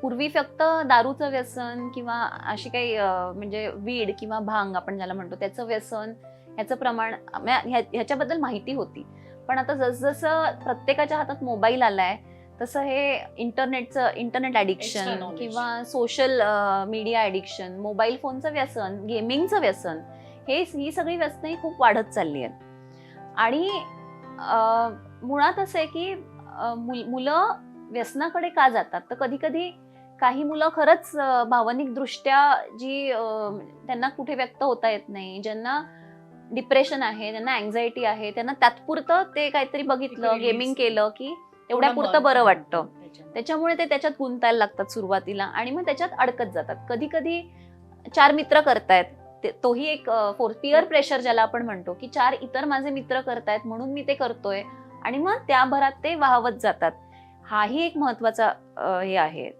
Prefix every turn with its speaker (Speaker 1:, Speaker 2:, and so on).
Speaker 1: पूर्वी फक्त दारूचं व्यसन किंवा अशी काही म्हणजे वीड किंवा भांग आपण ज्याला म्हणतो त्याचं व्यसन, ह्याचं प्रमाण ह्याच्याबद्दल माहिती होती. पण आता जसजसं प्रत्येकाच्या हातात मोबाईल आलाय तसं हे इंटरनेट ॲडिक्शन किंवा सोशल मीडिया ॲडिक्शन, मोबाईल फोनचं व्यसन, गेमिंगचं व्यसन, ही सगळी व्यसनही खूप वाढत चालली आहेत. आणि मुळात असं आहे की मुलं व्यसनाकडे का जातात, तर कधी कधी काही मुलं खरंच भावनिकदृष्ट्या जी त्यांना कुठे व्यक्त होता येत नाही, ज्यांना डिप्रेशन आहे, ज्यांना अँझायटी आहे, त्यांना तात्पुरतं ते काहीतरी बघितलं, गेमिंग केलं की एवढ्यापुरतं बरं वाटतं. त्याच्यामुळे ते त्याच्यात गुंतायला लागतात सुरुवातीला आणि मग त्याच्यात अडकत जातात. कधी कधी 4 मित्र करतायत, तोही एक पिअर प्रेशर ज्याला आपण म्हणतो की 4 इतर माझे मित्र करतायत म्हणून मी ते करतोय, आणि मग त्या भरात ते वाहवत जातात. हाही एक महत्वाचा हे आहे.